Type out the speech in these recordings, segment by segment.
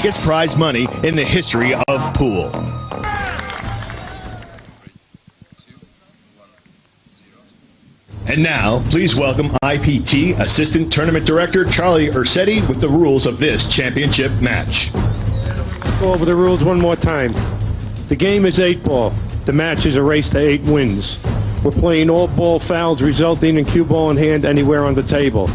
biggest prize money in the history of pool. And now, please welcome IPT Assistant Tournament Director Charlie Ursetti with the rules of this championship match. Go over the rules one more time. The game is 8-ball. The match is a race to 8 wins. We're playing all ball fouls resulting in cue ball in hand anywhere on the table.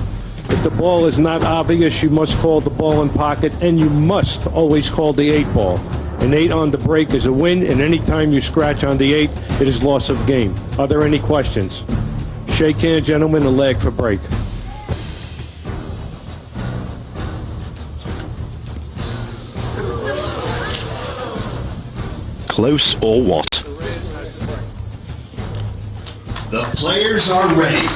If the ball is not obvious, you must call the ball in pocket, and you must always call the 8-ball. An 8 on the break is a win, and any time you scratch on the 8, it is loss of game. Are there any questions? Shake hand, gentlemen, and leg for break. Close or what? The players are ready.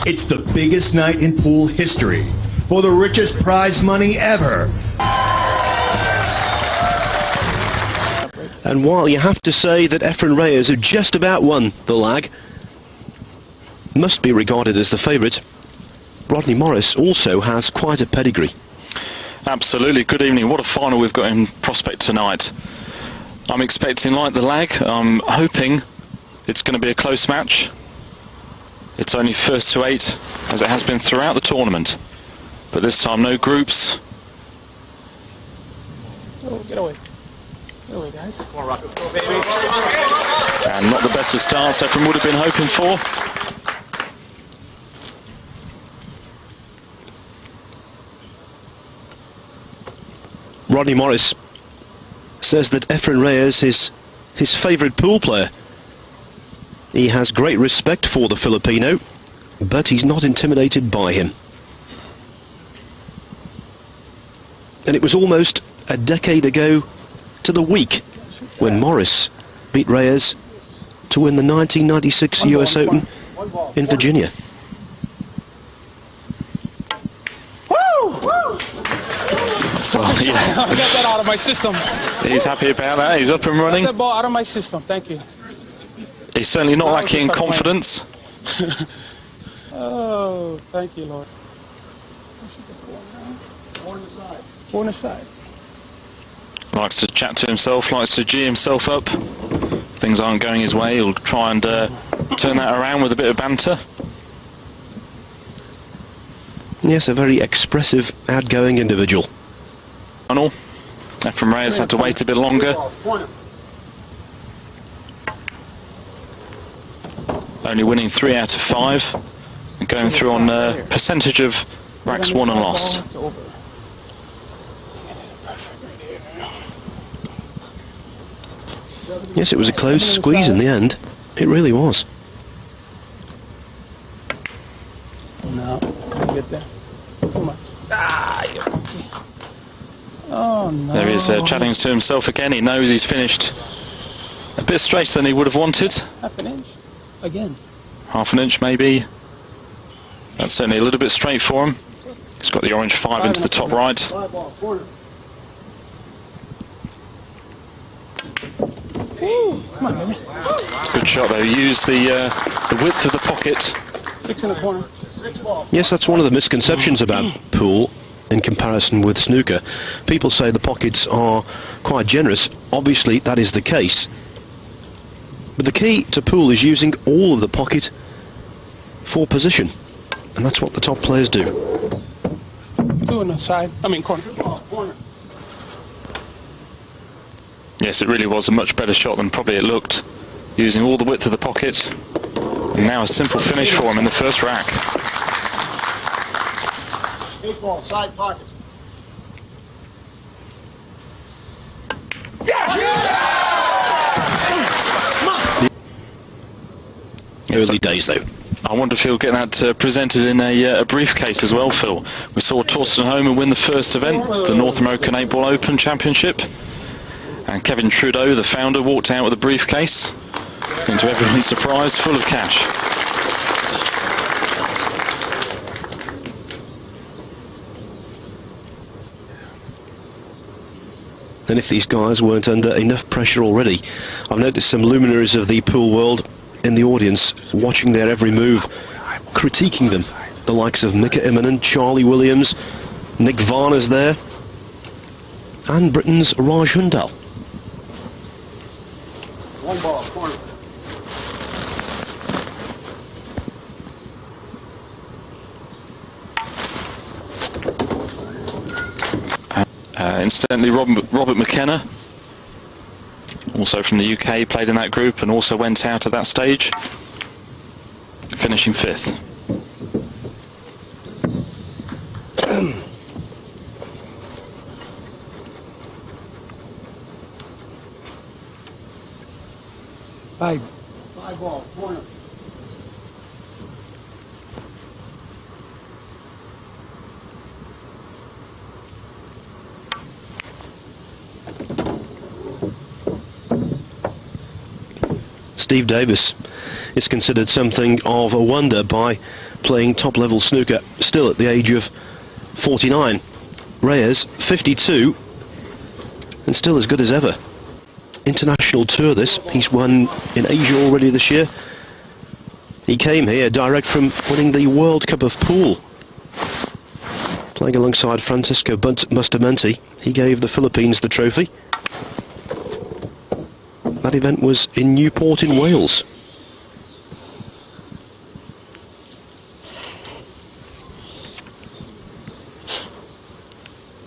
It's the biggest night in pool history for the richest prize money ever. And while you have to say that Efren Reyes, who just about won the lag, must be regarded as the favourite, Rodney Morris also has quite a pedigree. Absolutely. Good evening. What a final we've got in prospect tonight. I'm expecting, like the lag, I'm hoping it's going to be a close match. It's only first to 8, as it has been throughout the tournament. But this time, no groups. Oh, get away. Get away, guys. Come on, Rock. Let's go, baby. And not the best of starts Efren would have been hoping for. Rodney Morris says that Efren Reyes is his favourite pool player. He has great respect for the Filipino, but he's not intimidated by him. And it was almost a decade ago to the week when Morris beat Reyes to win the 1996 US Open in Virginia. Well, yeah. I got that out of my system. He's happy about that. He's up and running. Got that ball out of my system. Thank you. He's certainly not lacking in confidence. Oh, thank you, Lord. Four on the side. Likes to chat to himself, likes to G himself up. Things aren't going his way. He'll try and turn that around with a bit of banter. Yes, a very expressive, outgoing individual. Efren Reyes had to wait a bit longer. Only winning 3 out of 5 and going through on a percentage of racks won and lost. Yes, it was a close squeeze in the end. It really was. No, I get there. Too much. Oh no. There he is chatting to himself again. He knows he's finished a bit straighter than he would have wanted. Half an inch. Again. Half an inch maybe. That's certainly a little bit straight for him. He's got the orange 5 into the top right. Come on, baby. Good shot though. Use the width of the pocket. 6 in the corner. Yes, that's one of the misconceptions about pool in comparison with snooker. People say the pockets are quite generous. Obviously, that is the case. But the key to pool is using all of the pocket for position. And that's what the top players do. 2 on the side. I mean, corner. Yes, it really was a much better shot than probably it looked. Using all the width of the pocket. And now a simple finish for him in the first rack. 8-ball, side pocket. Early days, though. I wonder if he'll get that presented in a briefcase as well, Phil. We saw Torsten Homer win the first event, the North American 8-Ball Open Championship. And Kevin Trudeau, the founder, walked out with a briefcase, and to everyone's surprise, full of cash. And if these guys weren't under enough pressure already, I've noticed some luminaries of the pool world in the audience, watching their every move, critiquing them. The likes of Mika Immonen, Charlie Williams, Nick Varner's there. and Britain's Raj Hundal. 1 ball, corner. Incidentally, Robert McKenna, also from the UK, played in that group and also went out at that stage, finishing 5th. Five. 5 ball, corner. Steve Davis is considered something of a wonder by playing top-level snooker still at the age of 49. Reyes, 52, and still as good as ever. International tour this. He's won in Asia already this year. He came here direct from winning the World Cup of Pool. Playing alongside Francisco Bustamante, he gave the Philippines the trophy. That event was in Newport in Wales.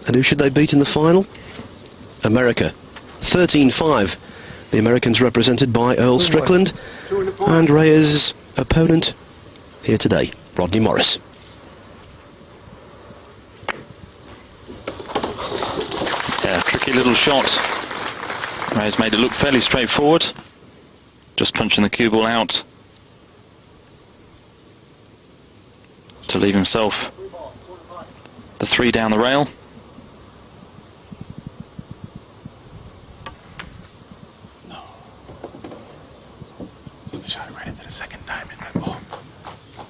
And who should they beat in the final? America. 13-5. The Americans represented by Earl Strickland and Reyes' opponent here today, Rodney Morris. Yeah, tricky little shot. Reyes made it look fairly straightforward. Just punching the cue ball out to leave himself the 3 down the rail.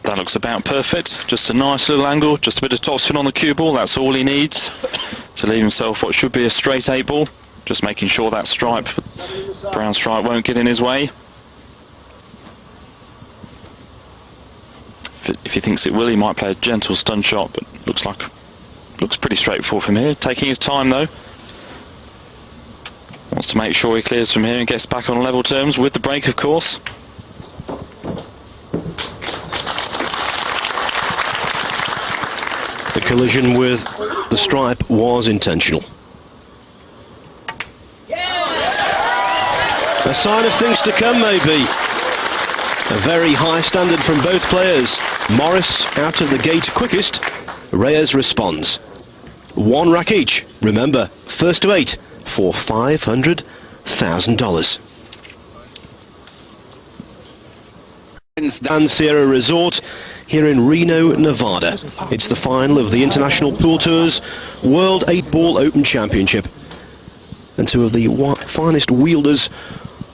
That looks about perfect. Just a nice little angle, just a bit of topspin on the cue ball. That's all he needs to leave himself what should be a straight 8 ball. Just making sure that stripe, brown stripe, won't get in his way. If he thinks it will, he might play a gentle stun shot, but looks pretty straightforward from here. Taking his time though. Wants to make sure he clears from here and gets back on level terms with the break, of course. The collision with the stripe was intentional. A sign of things to come, maybe. A very high standard from both players. Morris out of the gate quickest. Reyes responds. 1 rack each. Remember, first to 8 for $500,000. Dan Sierra Resort here in Reno, Nevada. It's the final of the International Pool Tour's World 8-Ball Open Championship. And 2 of the finest wielders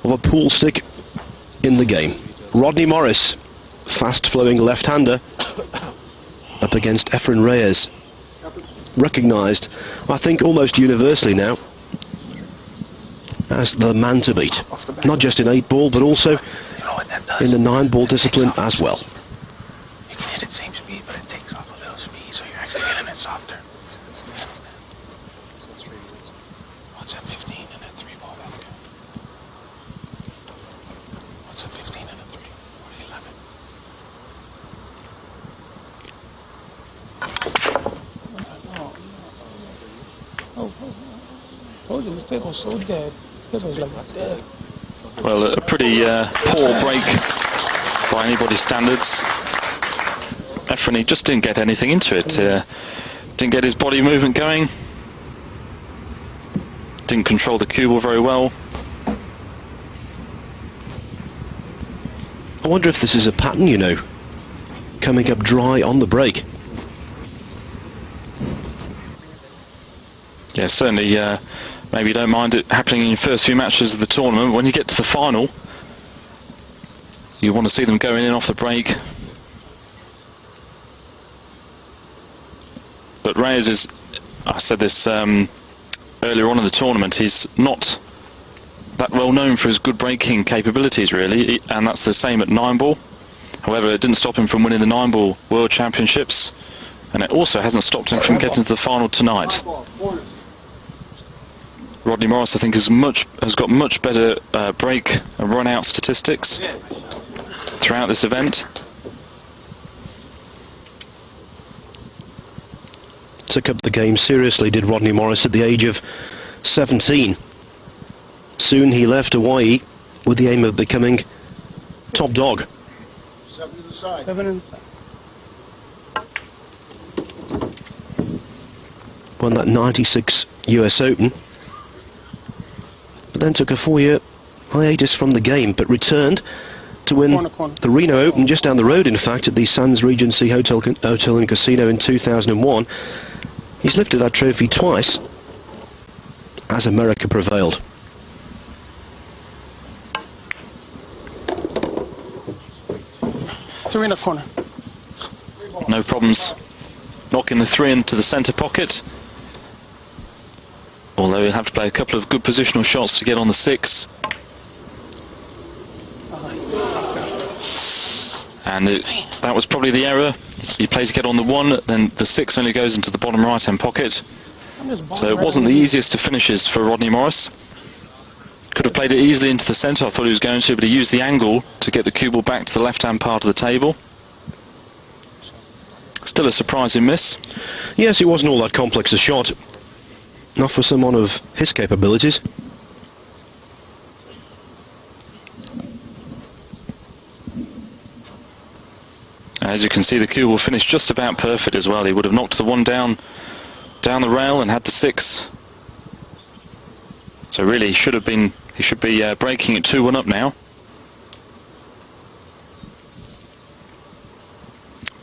of a pool stick in the game. Rodney Morris, fast-flowing left-hander, up against Efren Reyes. Recognised, I think, almost universally now as the man to beat. Not just in 8-ball, but also in the 9-ball discipline as well. You can hit it same speed, but it takes off a little speed, so you're actually getting it softer. What's at 15 and at 3 ball? What's at 15 and at 3? What at 11? Oh, told you, this table's so dead. This table's like dead. Well, a pretty poor break by anybody's standards. Efren, he just didn't get anything into it. Didn't get his body movement going. Didn't control the cue ball very well. I wonder if this is a pattern, you know, coming up dry on the break. Yeah, certainly. Maybe you don't mind it happening in your first few matches of the tournament. When you get to the final, you want to see them going in off the break. But Reyes is, I said this earlier on in the tournament, he's not that well known for his good breaking capabilities, really, and that's the same at 9-ball. However, it didn't stop him from winning the 9-ball World Championships, and it also hasn't stopped him from getting to the final tonight. Rodney Morris, I think, has got much better break and run-out statistics throughout this event. Took up the game seriously, did Rodney Morris, at the age of 17. Soon he left Hawaii with the aim of becoming top dog. 7 to the side. 7 inside. Won that 96 US Open, but then took a 4-year hiatus from the game, but returned to win the Reno Open, just down the road in fact, at the Sands Regency Hotel and Casino in 2001. He's lifted that trophy twice as America prevailed. Three in the corner. No problems knocking the 3 into the centre pocket. Although he'll have to play a couple of good positional shots to get on the 6. And that was probably the error. He plays to get on the 1, then the 6 only goes into the bottom right-hand pocket. So it wasn't the easiest of finishes for Rodney Morris. Could have played it easily into the centre, I thought he was going to, but he used the angle to get the cue ball back to the left-hand part of the table. Still a surprising miss. Yes, it wasn't all that complex a shot. Not for someone of his capabilities. As you can see, the cue will finish just about perfect as well. He would have knocked the 1 down the rail and had the 6. So really, he should be breaking it 2-1 up now.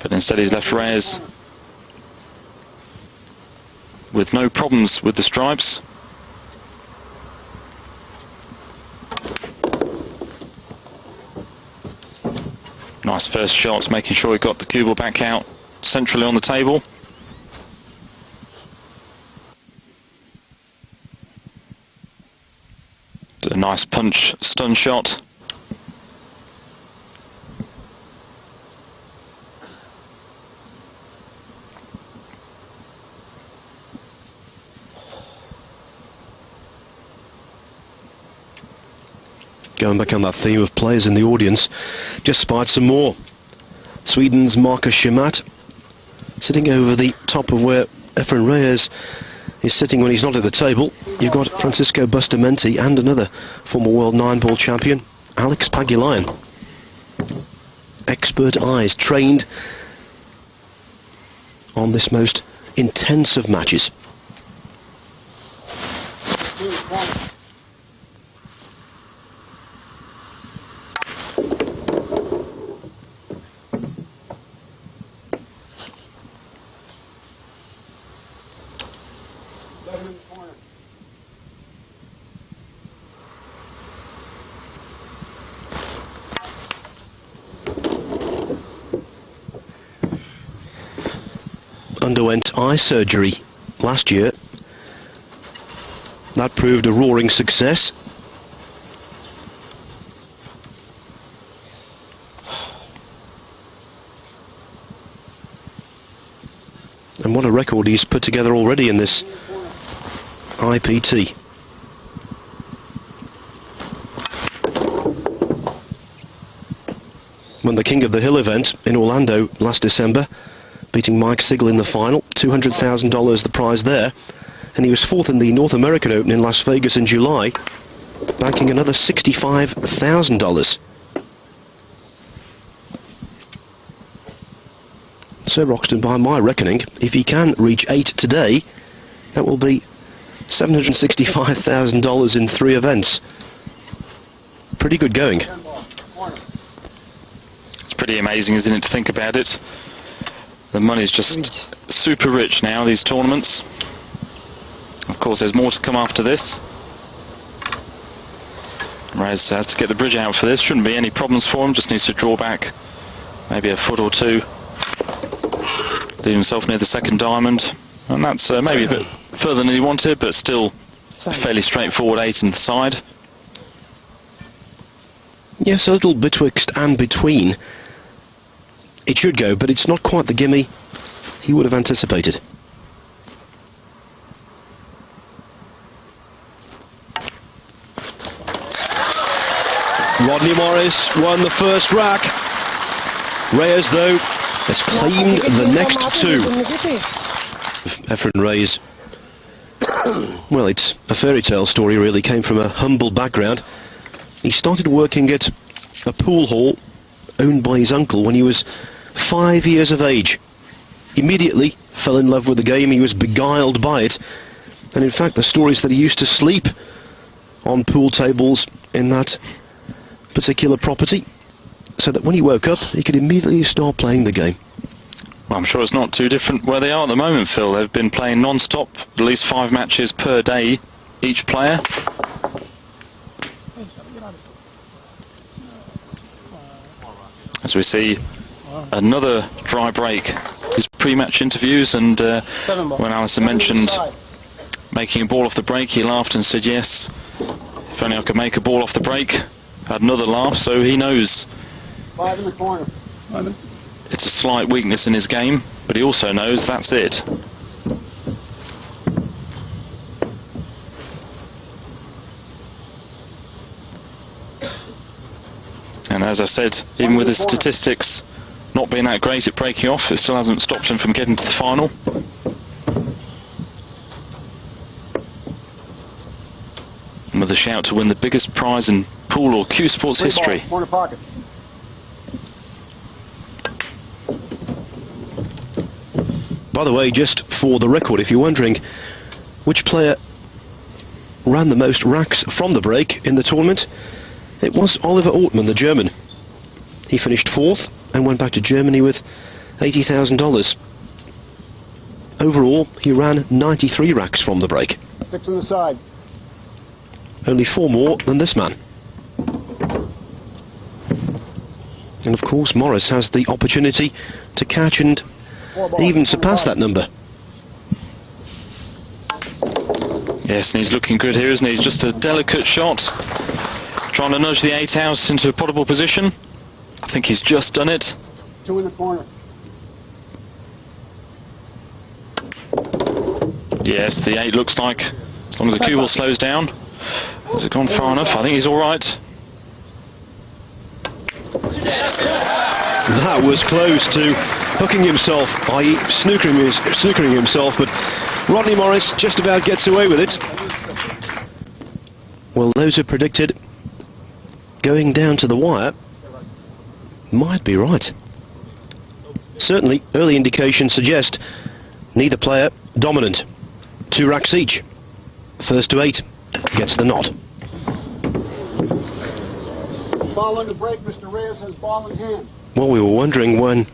But instead he's left Reyes with no problems with the stripes. Nice first shots, making sure he got the cue ball back out centrally on the table. Did a nice punch stun shot. Going back on that theme of players in the audience, just spied some more. Sweden's Marcus Schemat, sitting over the top of where Efren Reyes is sitting when he's not at the table. You've got Francisco Bustamante and another former world 9-ball champion, Alex Pagulayan. Expert eyes trained on this most intense of matches. Underwent eye surgery last year. That proved a roaring success. And what a record he's put together already in this IPT. Won the King of the Hill event in Orlando last December, beating Mike Sigel in the final. $200,000 the prize there. And he was 4th in the North American Open in Las Vegas in July, banking another $65,000. Sir Roxton, by my reckoning, if he can reach 8 today, that will be $765,000 in 3 events. Pretty good going. It's pretty amazing, isn't it, to think about it? The money's just super rich now, these tournaments. Of course, there's more to come after this. Reyes has to get the bridge out for this. Shouldn't be any problems for him, just needs to draw back maybe a foot or 2. Leave himself near the 2nd diamond. And that's maybe a bit further than he wanted, but still a fairly straightforward 8 in the side. Yes, a little betwixt and between. It should go, but it's not quite the gimme he would have anticipated. Rodney Morris won the first rack. Reyes, though, has claimed the next two. Efren Reyes, well, it's a fairy tale story really, came from a humble background. He started working at a pool hall owned by his uncle when he was 5 years of age. Immediately fell in love with the game, he was beguiled by it, and in fact the story is that he used to sleep on pool tables in that particular property, so that when he woke up he could immediately start playing the game. Well, I'm sure it's not too different where they are at the moment, Phil. They've been playing non-stop, at least 5 matches per day, each player. As we see another dry break. His pre-match interviews, and when Alison mentioned making a ball off the break, he laughed and said, yes, if only I could make a ball off the break. Had another laugh, so he knows 5 in the corner. it's a slight weakness in his game, but he also knows that's it. And as I said, even with his statistics not being that great at breaking off, it still hasn't stopped him from getting to the final. And with a shout to win the biggest prize in pool or Q Sports history. Corner pocket. By the way, just for the record, if you're wondering which player ran the most racks from the break in the tournament, it was Oliver Ortmann, the German. He finished 4th and went back to Germany with $80,000. Overall, he ran 93 racks from the break. 6 on the side. Only 4 more than this man. And of course, Morris has the opportunity to catch and even surpass that number. Yes, and he's looking good here, isn't he? Just a delicate shot, trying to nudge the 8 ounce into a potable position. I think he's just done it. 2 in the corner. Yes, the 8 looks like, as long as the cue ball slows down. Has it gone far enough? I think he's all right. That was close to hooking himself, i.e. snookering himself, but Rodney Morris just about gets away with it. Well, those who predicted going down to the wire might be right. Certainly, early indications suggest neither player dominant. 2 racks each. First to 8 gets the nod. Ball on the break. Mr. Reyes has ball in hand. Well, we were wondering when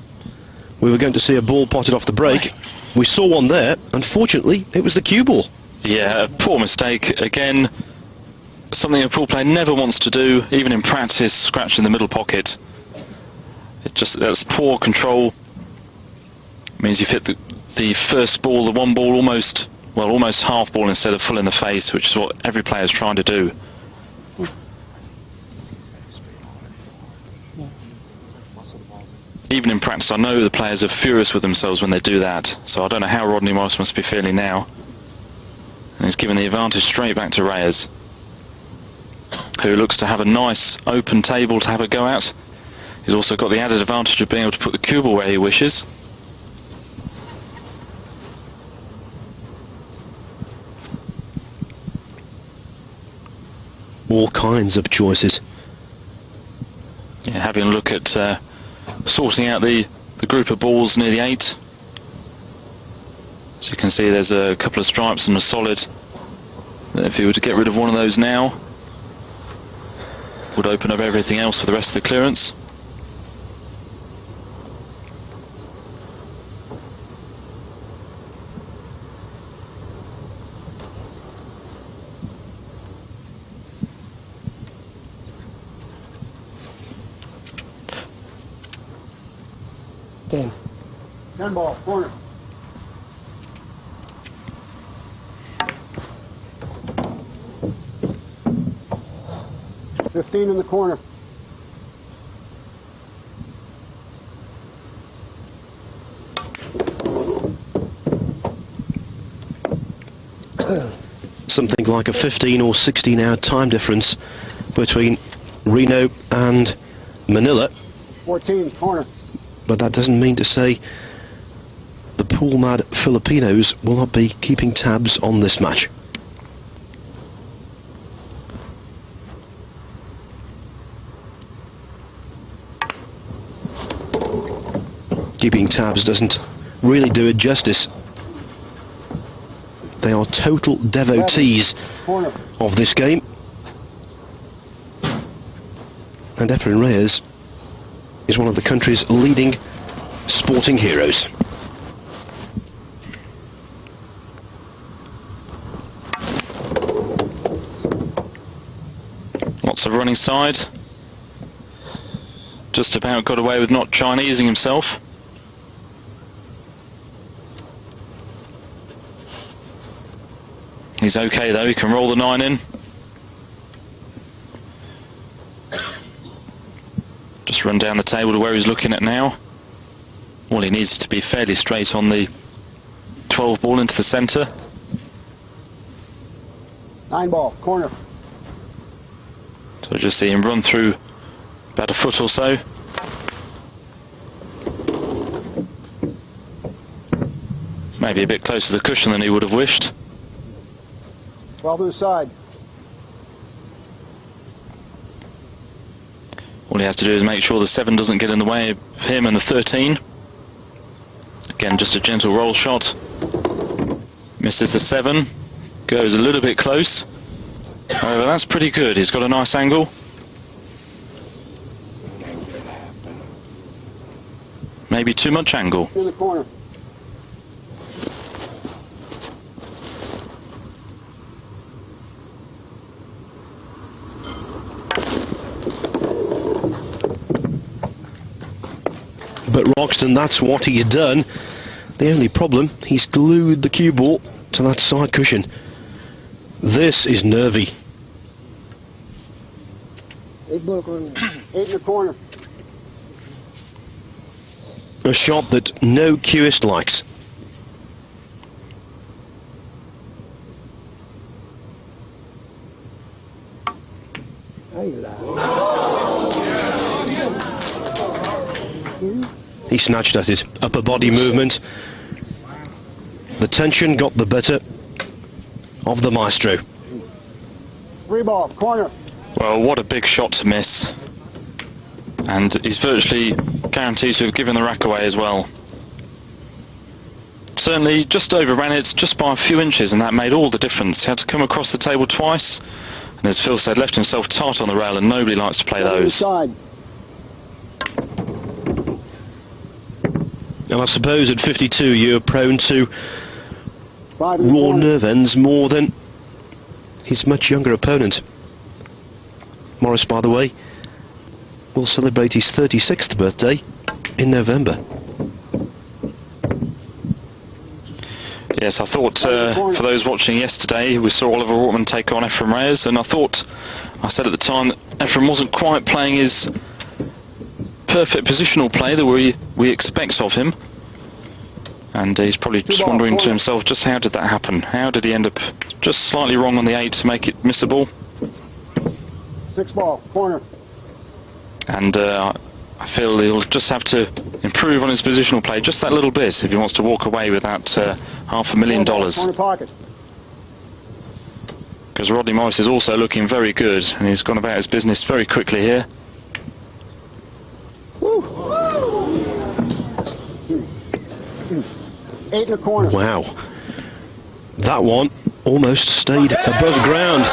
we were going to see a ball potted off the break. We saw one there. Unfortunately, it was the cue ball. Yeah, a poor mistake. Again, something a pool player never wants to do, even in practice, scratch in the middle pocket. That's poor control. It means you've hit the first ball, the one ball, almost half ball instead of full in the face, which is what every player is trying to do. Even in practice, I know the players are furious with themselves when they do that, so I don't know how Rodney Morris must be feeling now. And he's given the advantage straight back to Reyes, who looks to have a nice open table to have a go at. He's also got the added advantage of being able to put the cue ball where he wishes. All kinds of choices. Yeah, having a look at sorting out the group of balls near the 8. As you can see, there's a couple of stripes and a solid. If he were to get rid of one of those now, would open up everything else for the rest of the clearance. Ten. 10 ball, corner. $15 in the corner. Something like a 15 or 16 hour time difference between Reno and Manila. 14, corner. But that doesn't mean to say the pool-mad Filipinos will not be keeping tabs on this match. Keeping tabs doesn't really do it justice. They are total devotees of this game. And Efren Reyes is one of the country's leading sporting heroes. Lots of running side. Just about got away with not Chinesing himself. He's okay though, he can roll the 9 in. Just run down the table to where he's looking at now. All he needs is to be fairly straight on the 12 ball into the centre. 9 ball, corner. So just see him run through about a foot or so. Maybe a bit closer to the cushion than he would have wished. 12 to the side. All he has to do is make sure the 7 doesn't get in the way of him and the 13. Again, just a gentle roll shot. Misses the 7. Goes a little bit close. However, that's pretty good. He's got a nice angle. Maybe too much angle. In the corner. But Roxton, that's what he's done. The only problem, he's glued the cue ball to that side cushion. This is nervy. 8 ball, corner. 8 in the corner. A shot that no cueist likes. He snatched at his upper body movement. The tension got the better of the maestro. 3 ball, corner. Well, what a big shot to miss. And he's virtually guaranteed to have given the rack away as well. Certainly just overran it just by a few inches, and that made all the difference. He had to come across the table twice, and as Phil said, left himself tight on the rail, and nobody likes to play those. And I suppose at 52 you're prone to raw nerve ends more than his much younger opponent. Morris, by the way, will celebrate his 36th birthday in November. Yes, I thought for those watching yesterday, we saw Oliver Ortman take on Efren Reyes, and I said at the time that Efren wasn't quite playing his perfect positional play that we expect of him, and he's probably just wondering to himself, just how did that happen? How did he end up just slightly wrong on the 8 to make it missable? 6 ball, corner. And I feel he'll just have to improve on his positional play just that little bit if he wants to walk away with that $500,000. Corner pocket. Because Rodney Morris is also looking very good, and he's gone about his business very quickly here. 8 in the corner. Wow. That one almost stayed above ground.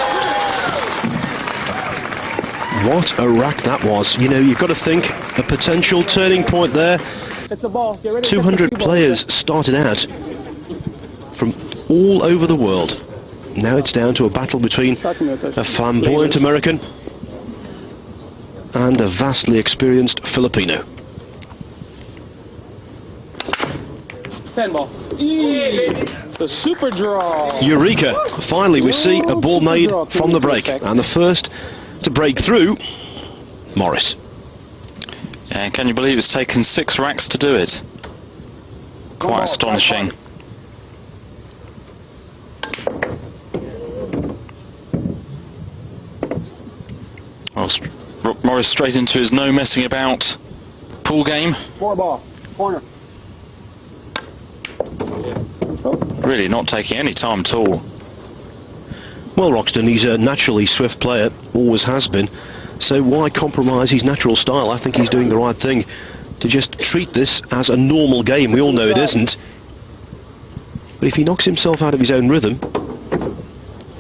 What a rack that was. You know, you've got to think a potential turning point there. It's a ball. Get ready. 200 players started out from all over the world. Now it's down to a battle between a flamboyant American and a vastly experienced Filipino. 10 ball. The super draw. Eureka! Finally we see a ball made from the break, and the first to break through, Morris. Yeah, and can you believe it's taken 6 racks to do it? Quite astonishing. Whilst Morris straight into his no messing about pool game. 4 ball, corner. Really not taking any time at all. Well, Roxton, he's a naturally swift player, always has been. So why compromise his natural style? I think he's doing the right thing to just treat this as a normal game. We all know it isn't. But if he knocks himself out of his own rhythm,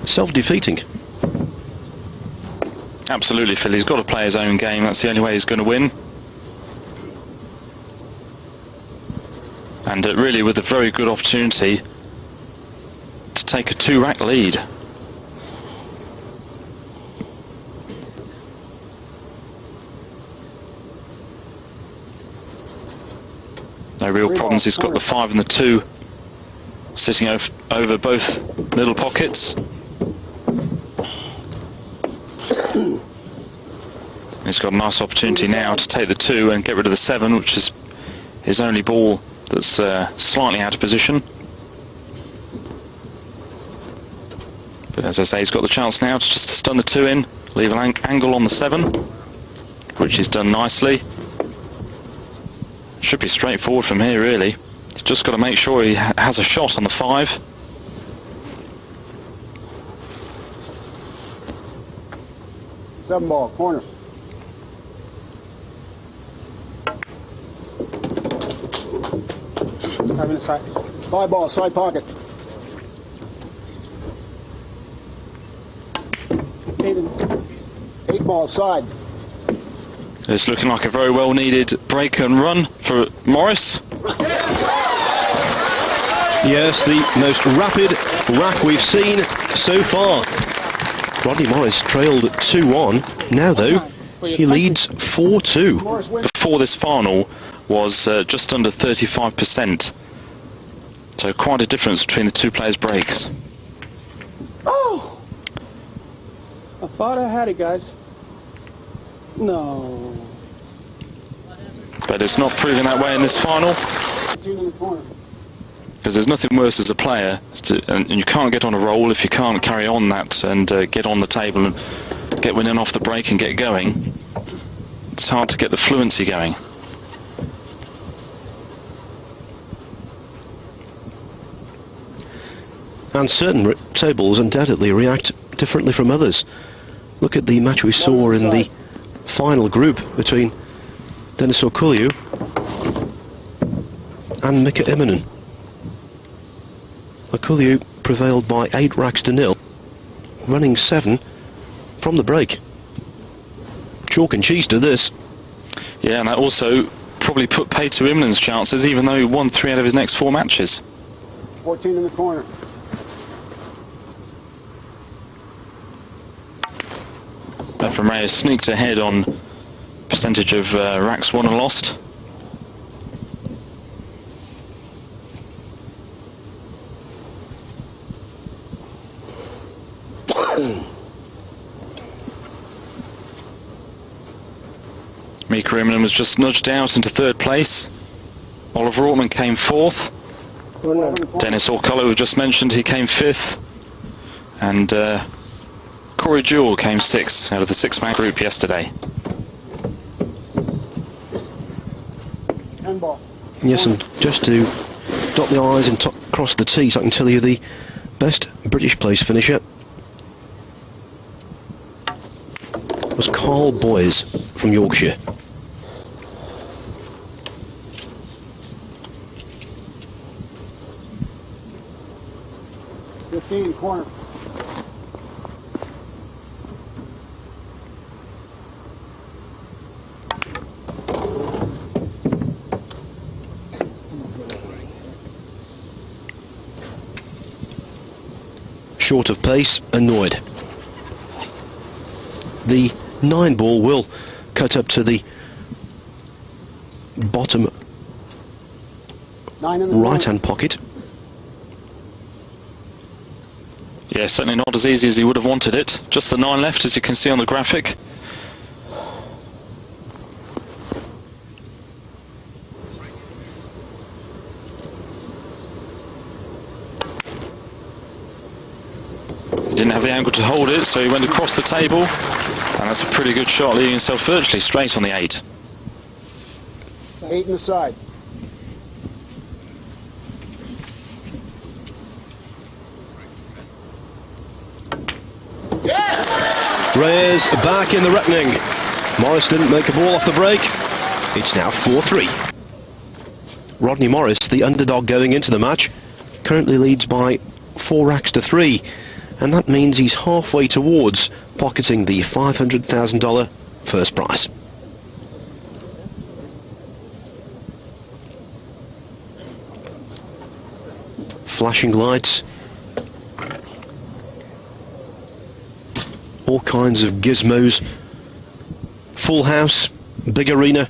self-defeating. Absolutely, Phil. He's got to play his own game. That's the only way he's going to win. And really with a very good opportunity to take a 2-rack lead. No real problems. He's got the 5 and the 2 sitting over both middle pockets. He's got a nice opportunity now to take the 2 and get rid of the 7, which is his only ball that's slightly out of position. But as I say, he's got the chance now to just stun the 2 in, leave an angle on the 7, which he's done nicely. Should be straightforward from here, really. He's just got to make sure he has a shot on the 5. Seven ball, corner. Having a side. 5 ball, side pocket. 8 ball, side. It's looking like a very well needed break and run for Morris. Yes, the most rapid rack we've seen so far. Rodney Morris trailed 2-1. Now, though, he leads 4-2. Before this final was just under 35%. So quite a difference between the 2 players' breaks. Oh! I thought I had it, guys. No. But it's not proving that way in this final. Because there's nothing worse as a player, and you can't get on a roll if you can't carry on that and get on the table and get winning off the break and get going. It's hard to get the fluency going. And certain tables undoubtedly react differently from others. Look at the match we saw in the final group between Dennis O'Cullew and Mika Immonen. O'Cullew prevailed by 8 racks to 0, running 7 from the break. Chalk and cheese to this. Yeah, and that also probably put pay to Immonen's chances, even though he won 3 out of his next 4 matches. 14 in the corner. Efren Reyes sneaked ahead on percentage of racks won and lost. Mika Immonen was just nudged out into 3rd place. Oliver Ortman came 4th. Dennis O'Cullew, just mentioned, he came 5th. And Corey Jewell came 6th out of the 6-man group yesterday. 10 ball. Yes, and just to dot the I's and cross the T's, I can tell you the best British place finisher was Carl Boyes from Yorkshire. Corner. Short of pace, annoyed. The 9 ball will cut up to the bottom right-hand pocket. Yeah, certainly not as easy as he would have wanted it. Just the 9 left, as you can see on the graphic. He didn't have the angle to hold it, so he went across the table. And that's a pretty good shot, leaving himself virtually straight on the 8. 8 in the side. Reyes back in the reckoning. Morris didn't make a ball off the break. It's now 4-3. Rodney Morris, the underdog going into the match, currently leads by 4 racks to 3, and that means he's halfway towards pocketing the $500,000 first prize. Flashing lights, all kinds of gizmos, full house, big arena.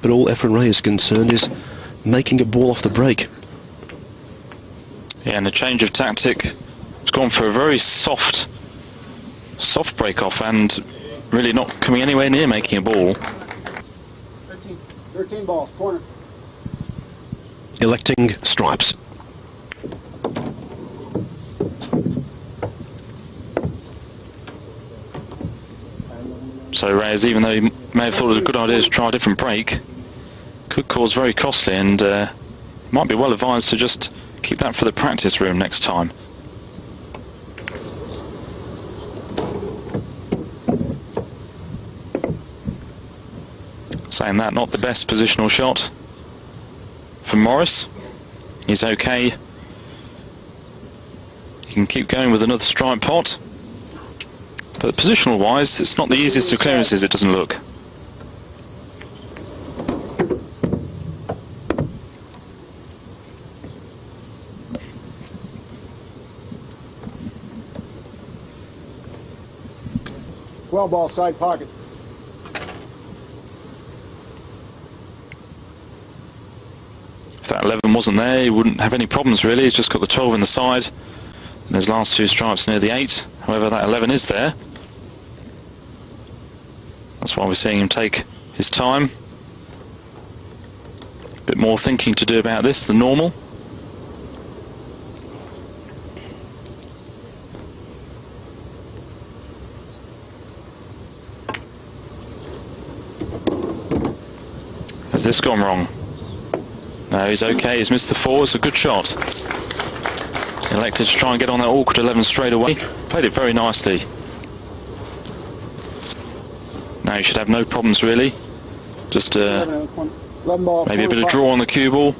But all Efren Reyes is concerned is making a ball off the break. Yeah, and a change of tactic. It's gone for a very soft break off and really not coming anywhere near making a ball. 13 ball, corner. Electing stripes. So Reyes, even though he may have thought it a good idea to try a different break, could cause very costly, and might be well advised to just keep that for the practice room next time. Saying that, not the best positional shot from Morris. He's okay. He can keep going with another stripe pot. But positional wise, it's not the easiest of clearances, it doesn't look. Well ball, side pocket. If that 11 wasn't there, he wouldn't have any problems really. He's just got the 12 in the side, and his last 2 stripes near the 8. However, that 11 is there. That's why we're seeing him take his time. A bit more thinking to do about this than normal. Has this gone wrong? No, he's okay. He's missed the 4. It's a good shot. Elected to try and get on that awkward 11 straight away. Played it very nicely. Now you should have no problems really. Just maybe a bit of draw on the cue ball.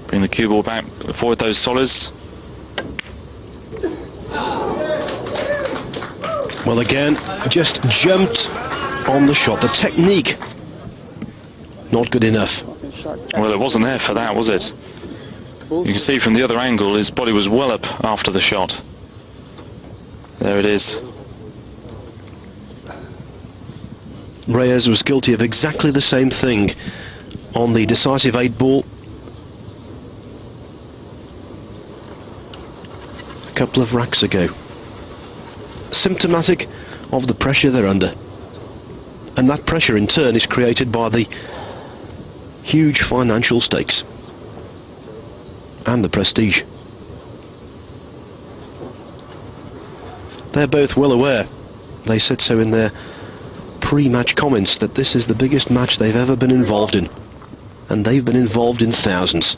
Bring the cue ball back, avoid those solids. Well, again, just jumped on the shot. The technique, not good enough. Well, it wasn't there for that, was it? You can see from the other angle his body was well up after the shot. There it is. Reyes was guilty of exactly the same thing on the decisive 8 ball a couple of racks ago. Symptomatic of the pressure they're under, and that pressure in turn is created by the huge financial stakes and the prestige. They're both well aware. They said so in their pre-match comments that this is the biggest match they've ever been involved in, and they've been involved in thousands.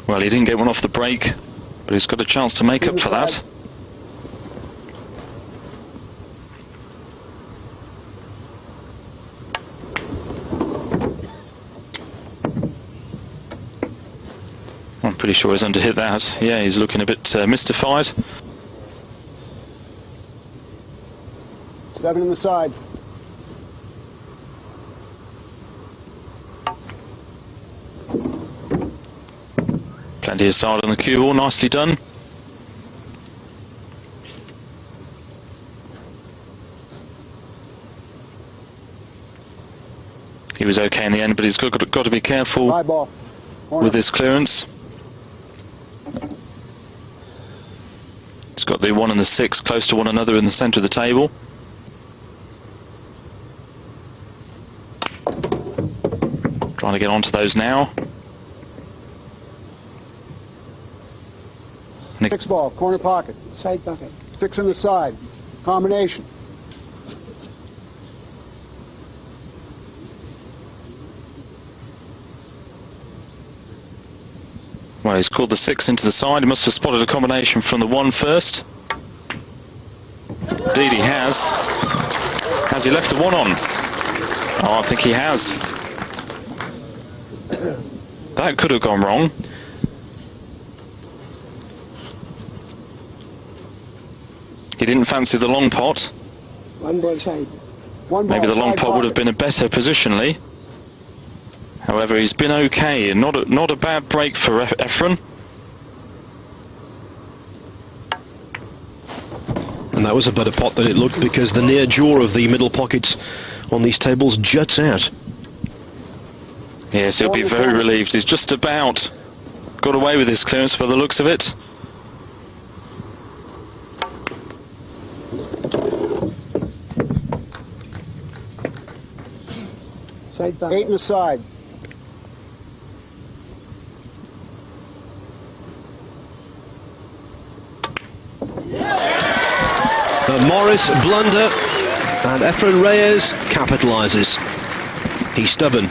Well, he didn't get one off the break, but he's got a chance to make up for that. I'm pretty sure he's underhit that. Yeah, he's looking a bit mystified. 7 in the side. Plenty of side on the cue ball, nicely done. He was okay in the end, but he's got to be careful with his clearance. He's got the 1 and the 6 close to one another in the centre of the table. Trying to get onto those now. 6 ball, corner pocket. Side pocket. 6 on the side. Combination. Well, he's called the 6 into the side. He must have spotted a combination from the 1 first. Indeed he has. Has he left the 1 on? Oh, I think he has. That could have gone wrong. He didn't fancy the long pot. 1 ball side. Maybe the long pot would have been a better positionally. However, he's been okay, and not a bad break for Efren. And that was a better pot than it looked, because the near jaw of the middle pockets on these tables juts out. Yes, he'll be very relieved. He's just about got away with his clearance by the looks of it. Side pocket. 8 on the side. Morris blunder, and Efren Reyes capitalises. He's stubborn.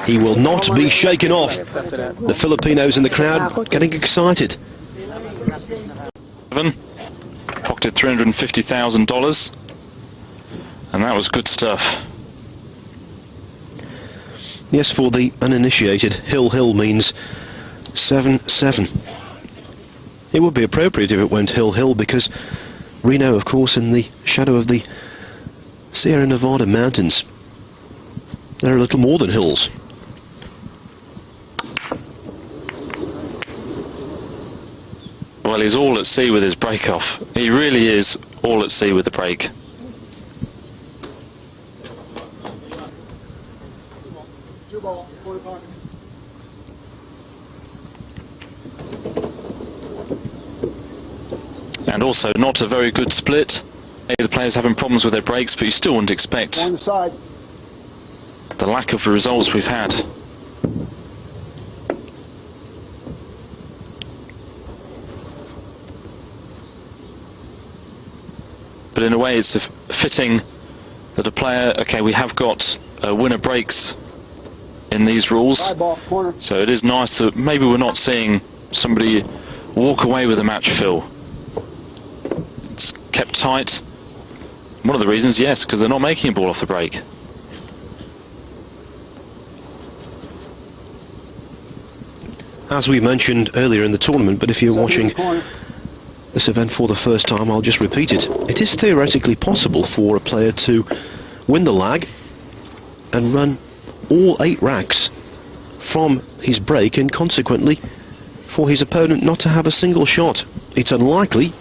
He will not be shaken off. The Filipinos in the crowd getting excited. Pocketed $350,000, and that was good stuff. Yes, for the uninitiated, Hill-Hill means 7-7. It would be appropriate if it went Hill-Hill, because Reno, of course, in the shadow of the Sierra Nevada mountains. They're a little more than hills. Well, he's all at sea with his break-off. He really is all at sea with the break. Two ball, corner pocket. And also not a very good split. The players having problems with their breaks, but you still wouldn't expect On the side. the lack of the results we've had. But in a way it's fitting that a player, okay, we have got winner breaks in these rules, High ball, corner. so it is nice that maybe we're not seeing somebody walk away with a match, Phil. It's kept tight. One of the reasons, yes, because they're not making a ball off the break. As we mentioned earlier in the tournament, but if you're watching this event for the first time, I'll just repeat it. It is theoretically possible for a player to win the lag and run all 8 racks from his break, and consequently for his opponent not to have a single shot. It's unlikely,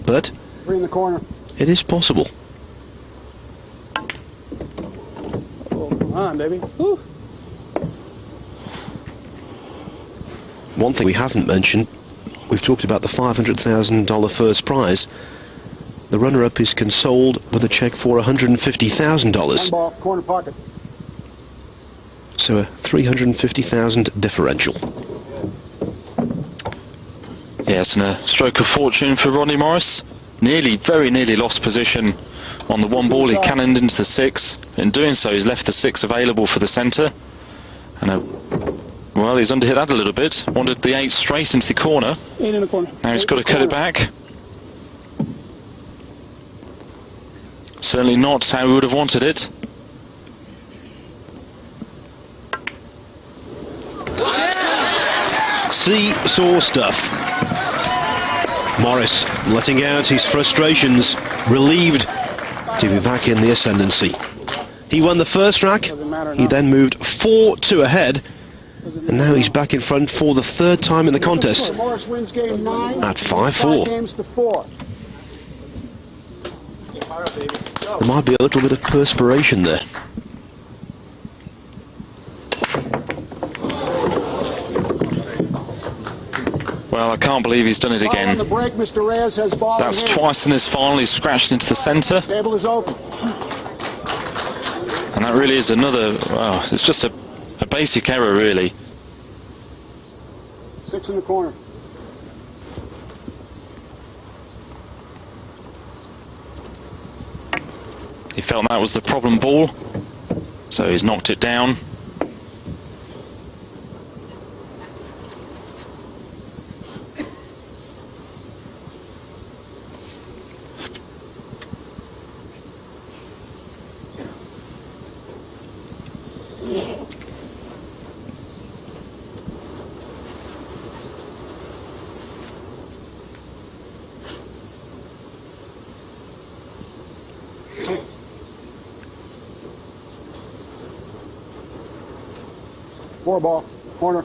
but 3 in the corner. it is possible. Oh, come on, baby. Woo. One thing we haven't mentioned, we've talked about the $500,000 first prize. The runner-up is consoled with a cheque for $150,000. 1 ball, corner pocket. So a $350,000 differential. Yes, and a stroke of fortune for Rodney Morris. Very nearly lost position on the 1 ball. He cannoned into the 6. In doing so, he's left the 6 available for the centre. And well, he's underhit that a little bit. Wanted the 8 straight into the corner. 8 in the corner. Now he's got to cut it back. Certainly not how we would have wanted it. Seesaw stuff. Morris letting out his frustrations, relieved to be back in the ascendancy. He won the first rack, he then moved 4-2 ahead, and now he's back in front for the 3rd time in the contest Morris wins game 9. at 5-4. Games to 4. There might be a little bit of perspiration there. Well, I can't can't believe he's done it Ball on again. the break, Mr. Reyes has ball That's in hand. twice in this final. He's scratched into the centre. Table is open. And that really is another, well, it's just a basic error, really. 6 in the corner. He felt that was the problem ball, so he's knocked it down. Four ball, corner.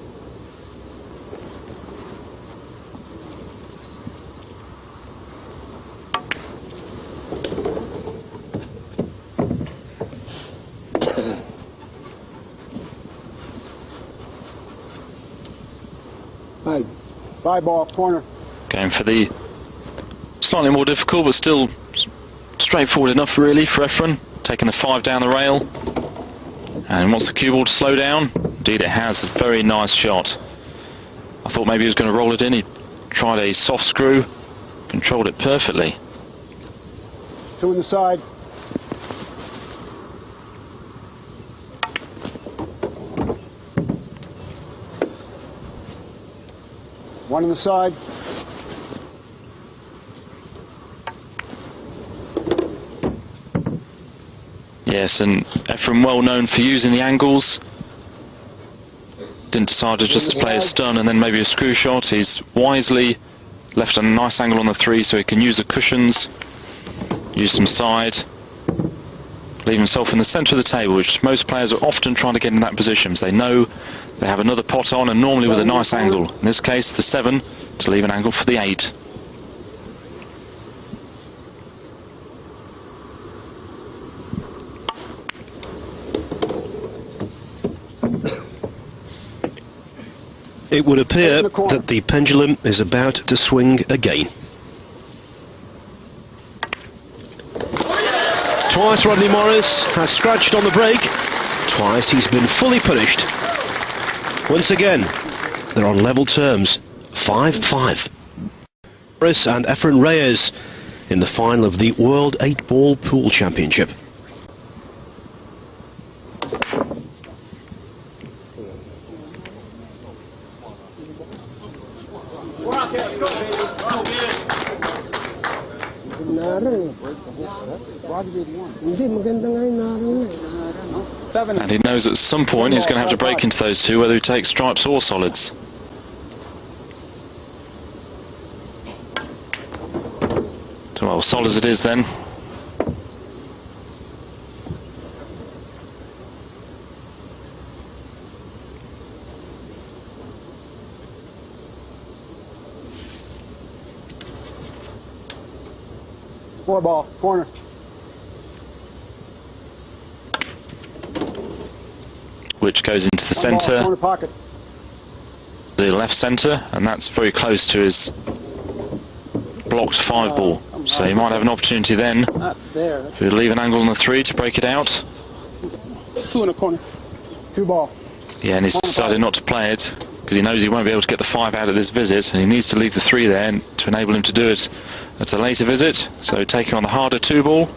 Five ball, corner. Going for the slightly more difficult, but still straightforward enough, really, for Efren. Taking the 5 down the rail. And wants the cue ball to slow down. Indeed, it has. A very nice shot. I thought maybe he was going to roll it in. He tried a soft screw, controlled it perfectly. 2 in the side. One in the side. Yes, and Efren well known for using the angles. Didn't decide to just play a stun and then maybe a screw shot. He's wisely left a nice angle on the 3 so he can use the cushions, use some side, leave himself in the centre of the table, which most players are often trying to get in that position because they know they have another pot on, and normally with a nice angle. In this case, the 7 to leave an angle for the 8. It would appear that the pendulum is about to swing again. Twice Rodney Morris has scratched on the break. Twice he's been fully punished. Once again, they're on level terms, 5-5. Morris and Efren Reyes in the final of the World 8-Ball Pool Championship. And he knows at some point he's going to have to break into those 2, whether he takes stripes or solids. So, well, solids it is then. Four ball, corner. Which goes into the centre, Corner pocket. the left centre, and that's very close to his blocked 5 ball. So he might have an opportunity then to leave an angle on the 3 to break it out. 2 in the corner. 2 ball. Yeah, and he's decided not to play it because he knows he won't be able to get the 5 out of this visit, and he needs to leave the 3 there to enable him to do it at a later visit. So taking on the harder 2 ball.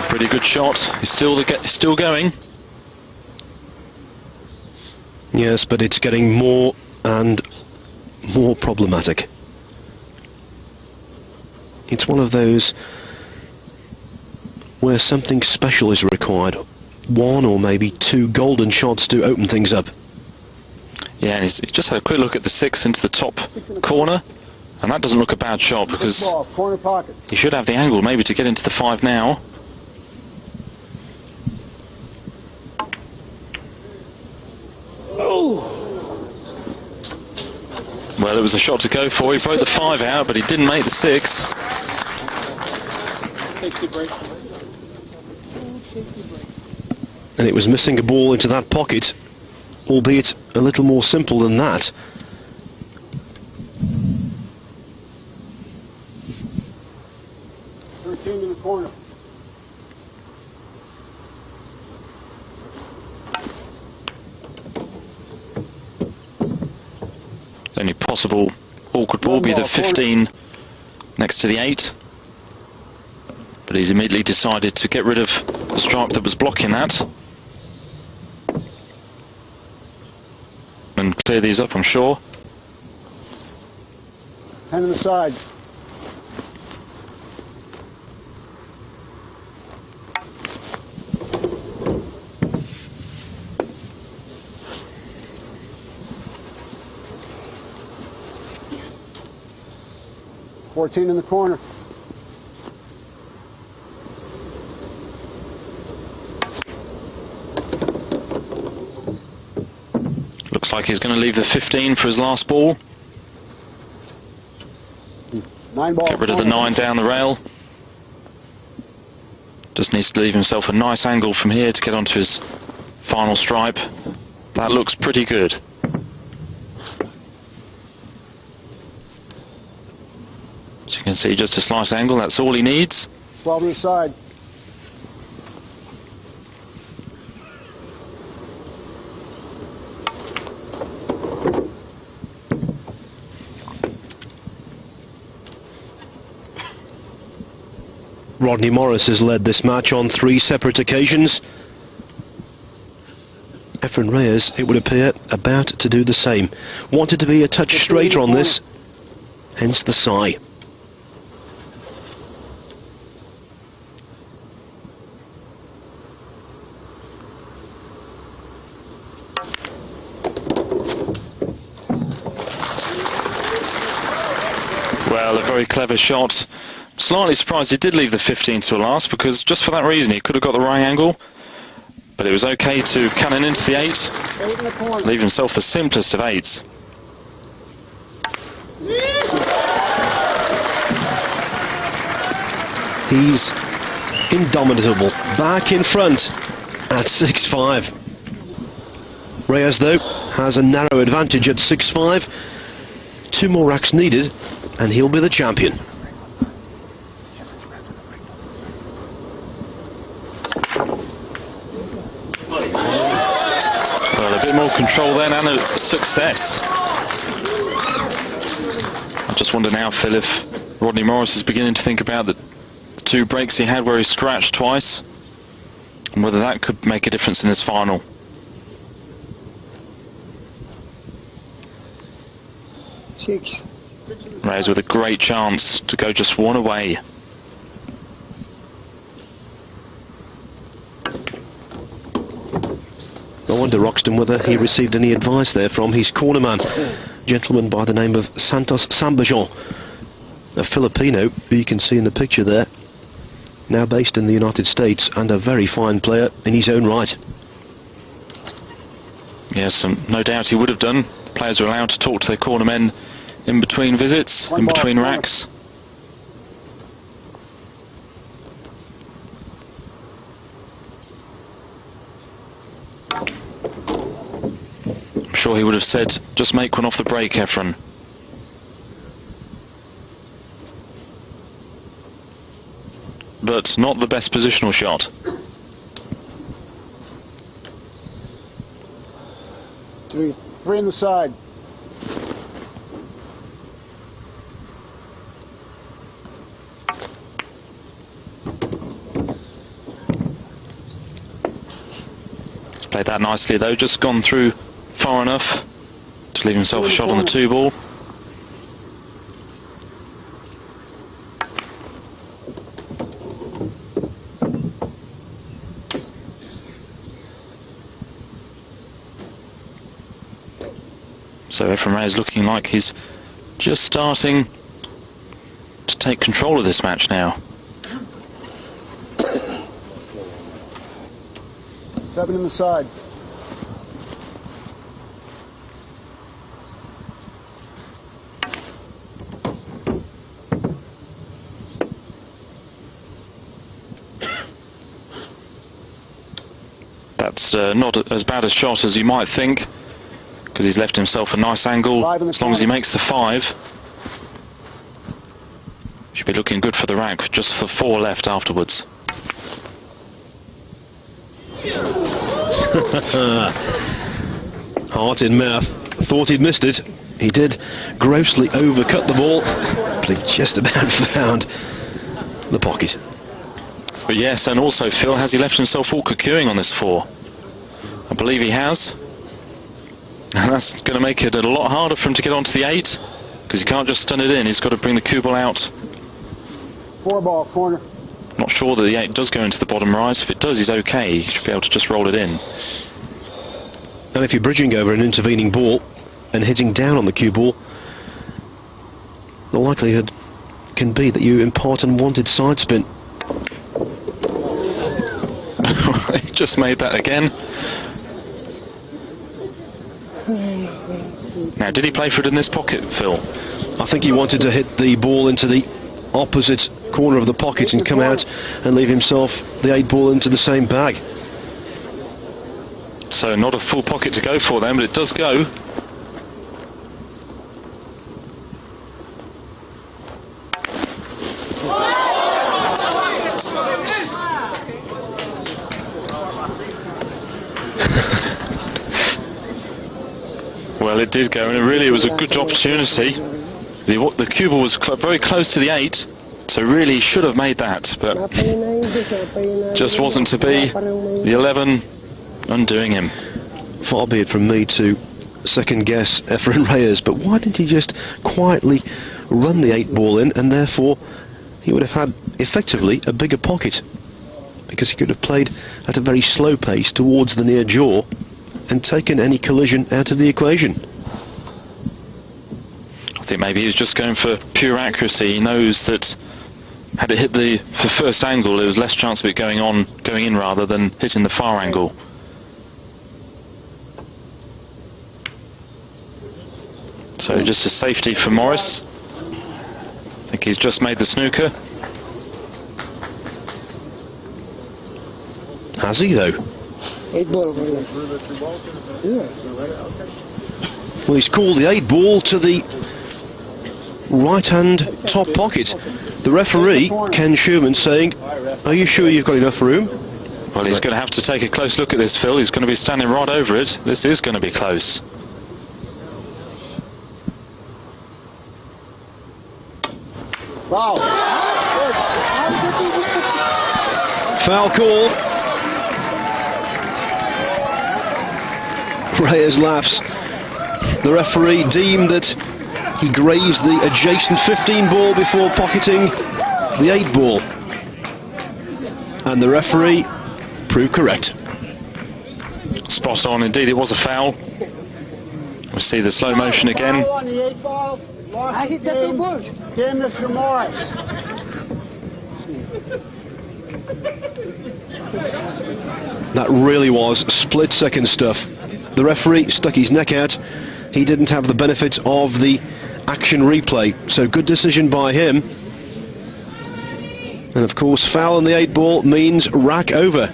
Pretty good shot. He's still going. Yes, but it's getting more and more problematic. It's one of those where something special is required. 1 or maybe 2 golden shots to open things up. Yeah, and he's just had a quick look at the 6 into the top corner, and that doesn't look a bad shot because Corner pocket. he should have the angle maybe to get into the 5 now. Well, it was a shot to go for. He broke the 5 out, but he didn't make the 6. And it was missing a ball into that pocket. albeit a little more simple than that. In the corner. The only possible awkward ball be the 15 next to the 8. But he's immediately decided to get rid of the stripe that was blocking that. And clear these up, I'm sure. 10 on the side. $14 in the corner. Looks like he's going to leave the 15 for his last ball. 9 ball. Get rid of the 9 down the rail. Just needs to leave himself a nice angle from here to get onto his final stripe. That looks pretty good. As you can see, just a slight angle, that's all he needs. 12 on the side. Rodney Morris has led this match on 3 separate occasions. Efren Reyes, it would appear, about to do the same. Wanted to be a touch straighter on this, hence the sigh. Well, a very clever shot. Slightly surprised he did leave the 15 to last, because just for that reason he could have got the right angle. But it was okay to cannon into the 8, leave himself the simplest of 8s. He's indomitable, back in front at 6-5. Reyes, though, has a narrow advantage at 6-5. 2 more racks needed, and he'll be the champion. Well, a bit more control then and a success. I just wonder now, Phil, if Rodney Morris is beginning to think about the 2 breaks he had where he scratched twice, and whether that could make a difference in this final. Reyes with a great chance to go just 1 away. I wonder, Roxton, whether he received any advice there from his cornerman, a gentleman by the name of Santos Sambajon, a Filipino who you can see in the picture there, now based in the United States and a very fine player in his own right. Yes, and no doubt he would have done. Players are allowed to talk to their cornermen in between visits, in between racks. I'm sure he would have said, just make one off the break, Efren. But not the best positional shot. Three on the side. He's played that nicely though, just gone through far enough to leave himself a shot on the 2 ball. So Efren Reyes looking like he's just starting to take control of this match now. 7 in the side. That It's not as bad a shot as you might think, because he's left himself a nice angle. As long as he makes the 5, should be looking good for the rack, just for 4 left afterwards. Heart in mouth. Thought he'd missed it. He did grossly overcut the ball, but he just about found the pocket. But yes, and also, Phil, has he left himself all cocooned on this 4? I believe he has. And that's going to make it a lot harder for him to get onto the 8, because he can't just stun it in, he's got to bring the cue ball out. 4 ball, corner. Not sure that the 8 does go into the bottom right. If it does, he's okay. He should be able to just roll it in. And if you're bridging over an intervening ball and hitting down on the cue ball, the likelihood can be that you impart unwanted side spin. He just made that again. Now, did he play for it in this pocket, Phil? I think he wanted to hit the ball into the opposite corner of the pocket and come out and leave himself the 8 ball into the same bag. So not a full pocket to go for them, but it does go. Well, it did go, and it was a good opportunity. The cue ball was very close to the 8, so really should have made that, but just wasn't to be. The 11 undoing him. Far be it from me to second guess Efren Reyes, but why didn't he just quietly run the 8 ball in, and therefore he would have had effectively a bigger pocket, because he could have played at a very slow pace towards the near jaw and taken any collision out of the equation. I think maybe he was just going for pure accuracy. He knows that had it hit the first angle, there was less chance of it going in rather than hitting the far angle. So just a safety for Morris. I think he's just made the snooker. Has he, though? 8 ball. Well, he's called the 8 ball to the right-hand top pocket. The referee, Ken Schumann, saying, "Are you sure you've got enough room?" Well, he's going to have to take a close look at this, Phil. He's going to be standing right over it. This is going to be close. Wow. Foul call. Reyes laughs. The referee deemed that he grazed the adjacent 15 ball before pocketing the 8 ball. And the referee proved correct. Spot on, indeed, it was a foul. We'll see the slow motion again. On the 8 ball. Lost the game, Mr. Morris. That really was split-second stuff. The referee stuck his neck out. He didn't have the benefit of the action replay, so good decision by him. And of course, foul on the 8 ball means rack over.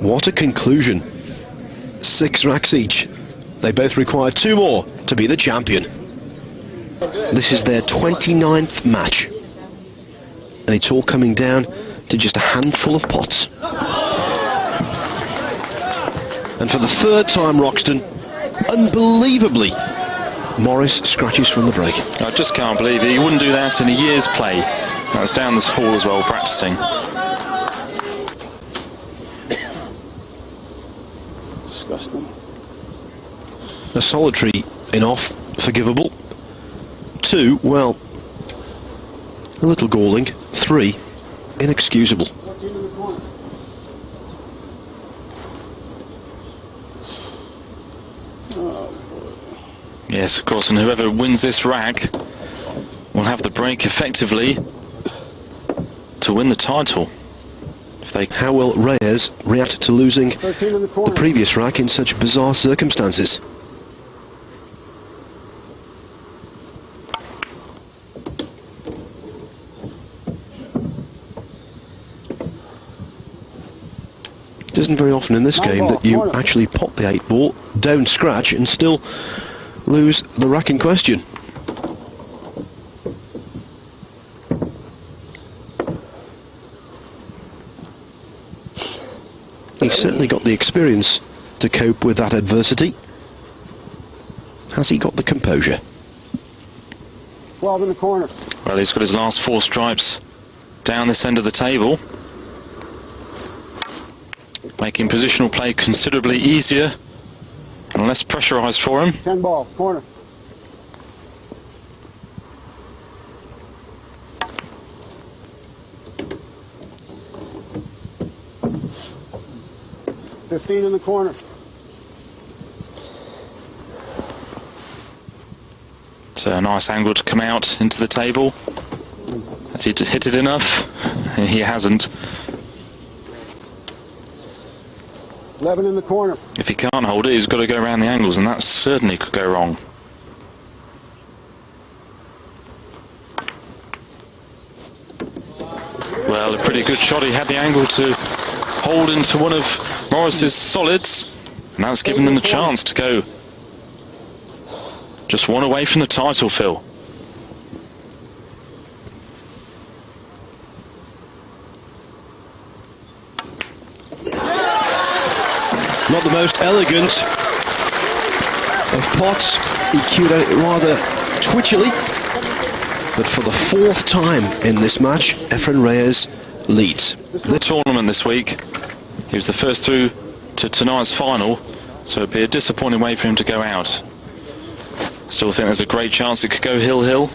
What a conclusion. 6 racks each. They both require 2 more to be the champion. This is their 29th match, and it's all coming down to just a handful of pots. And for the 3rd time, Roxton, unbelievably, Morris scratches from the break. I just can't believe it. He wouldn't do that in a year's play. That's down this hall as well, practicing. Disgusting. A solitary in off, forgivable. 2, well, a little galling. 3, inexcusable. 14 in the corner. Yes, of course, and whoever wins this rack will have the break effectively to win the title. How will Reyes react to losing 13 in the corner. the previous rack in such bizarre circumstances? isn't very often in this game that you actually pot the 8 ball, don't scratch, and still lose the rack in question. He's certainly got the experience to cope with that adversity. Has he got the composure? 12 in the corner. Well, he's got his last 4 stripes down this end of the table, making positional play considerably easier and less pressurised for him. 10 ball, corner. $15 in the corner. It's a nice angle to come out into the table. Has he hit it enough? He hasn't. 11 in the corner. If he can't hold it, he's got to go around the angles, and that certainly could go wrong. Well, a pretty good shot. He had the angle to hold into one of Morris's solids, and that's given them the chance to go just one away from the title, Phil. Not the most elegant of pots. He cued out it rather twitchily. But for the 4th time in this match, Efren Reyes leads. The tournament this week, he was the first through to tonight's final, so it'd be a disappointing way for him to go out. Still think there's a great chance it could go hill-hill.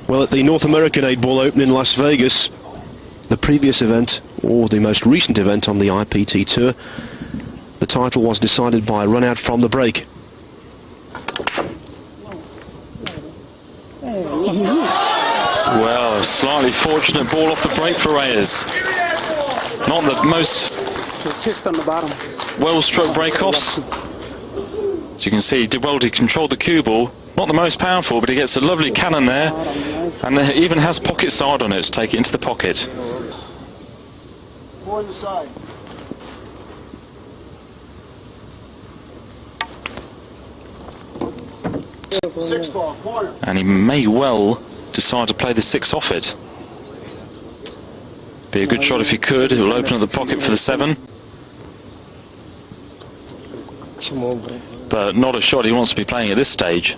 Well, at the North American 8-ball Open in Las Vegas, the previous event, or the most recent event on the IPT Tour, the title was decided by a run-out from the break. Well, a slightly fortunate ball off the break for Reyes. Not the most well-struck break-offs. As you can see, he did well to control the cue ball. Not the most powerful, but he gets a lovely cannon there, and it even has pocket side on it to take it into the pocket. 4 on the side. Six ball, corner. And he may well decide to play the 6 off it. Be a good shot if he could. He'll open up the pocket for the 7. But not a shot he wants to be playing at this stage.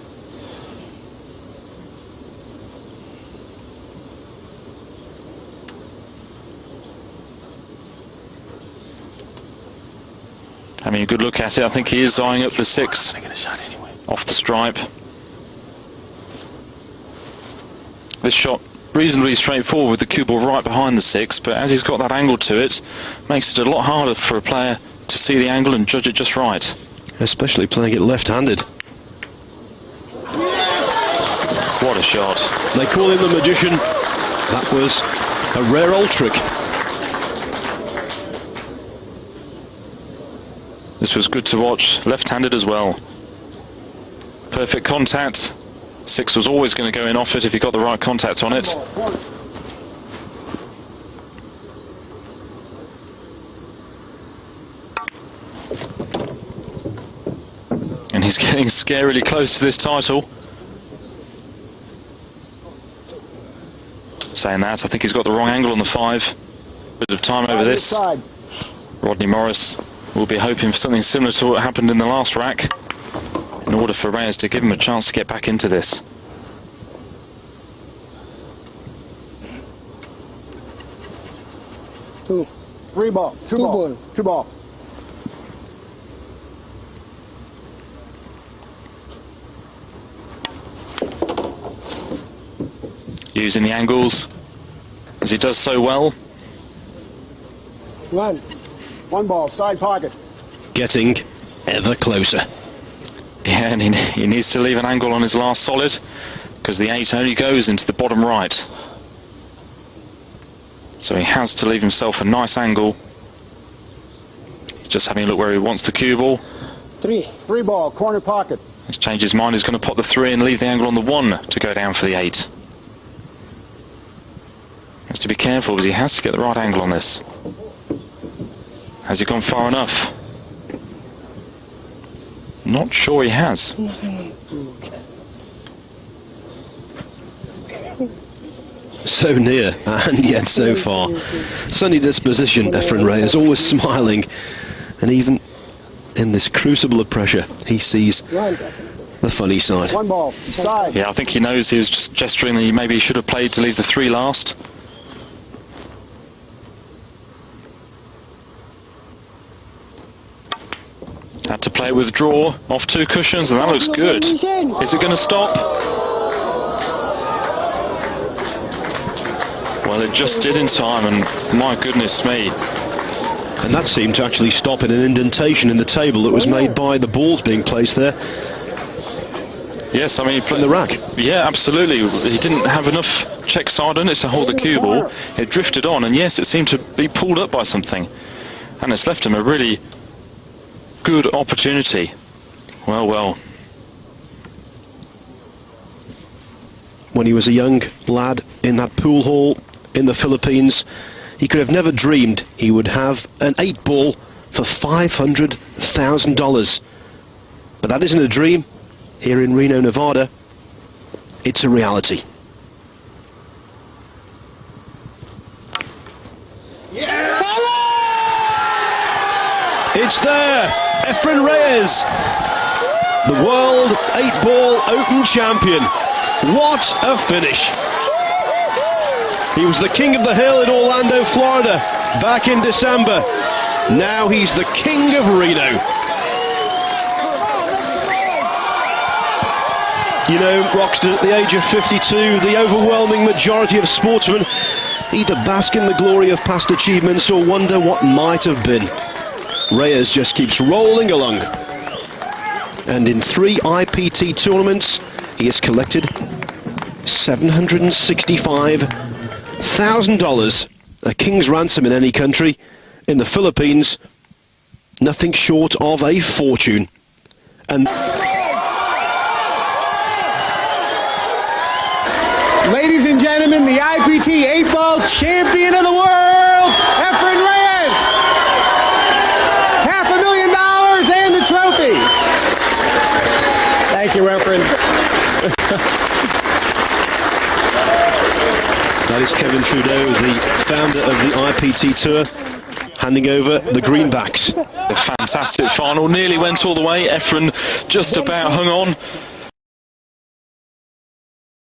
Having a good look at it, I think he is eyeing up the 6 off the stripe. This shot reasonably straightforward with the cue ball right behind the 6, but as he's got that angle to it, makes it a lot harder for a player to see the angle and judge it just right. Especially playing it left-handed. What a shot. They call him the magician. That was a rare old trick. This was good to watch, left-handed as well. Perfect contact. 6 was always going to go in off it if he got the right contact on it. And he's getting scarily close to this title. Saying that, I think he's got the wrong angle on the 5. Bit of time over this. Rodney Morris will be hoping for something similar to what happened in the last rack, in order for Reyes to give him a chance to get back into this. Three ball. Two ball. Using the angles as he does so well. One ball, side pocket. Getting ever closer. Yeah, and he needs to leave an angle on his last solid, because the 8 only goes into the bottom right. So he has to leave himself a nice angle. Just having a look where he wants the cue ball. Three ball, corner pocket. He's changed his mind. He's going to pop the 3 and leave the angle on the 1 to go down for the 8. Has to be careful because he has to get the right angle on this. Has he gone far enough? Not sure he has. So near, and yet so far. Sunny disposition, Efren Reyes, always smiling. And even in this crucible of pressure, he sees the funny side. One ball, side. Yeah, I think he knows he was just gesturing that he maybe should have played to leave the 3 last. Had to play it with draw off 2 cushions, and that looks good. Is it going to stop? Well, it just did in time, and my goodness me. And that seemed to actually stop in an indentation in the table that was made by the balls being placed there. Yes, I mean, he played the rack. Yeah, absolutely. He didn't have enough check side on it to hold the cue ball. It drifted on, and yes, it seemed to be pulled up by something. And it's left him a really good opportunity. Well, well. When he was a young lad in that pool hall in the Philippines, he could have never dreamed he would have an 8-ball for $500,000. But that isn't a dream. Here in Reno, Nevada, it's a reality. Yeah! It's there, Efren Reyes, the world 8-ball open champion. What a finish. He was the king of the hill in Orlando, Florida, back in December. Now he's the king of Reno. You know, Roxton, at the age of 52, the overwhelming majority of sportsmen either bask in the glory of past achievements or wonder what might have been. Reyes just keeps rolling along. And in 3 IPT tournaments, he has collected $765,000, a king's ransom in any country. In the Philippines, nothing short of a fortune. And Ladies and gentlemen, the IPT 8-ball champion of the world, Efren Reyes. $500,000 and the trophy. Thank you, Efren. that is Kevin Trudeau, the founder of the IPT Tour, handing over the greenbacks. A fantastic final, nearly went all the way. Efren just about hung on.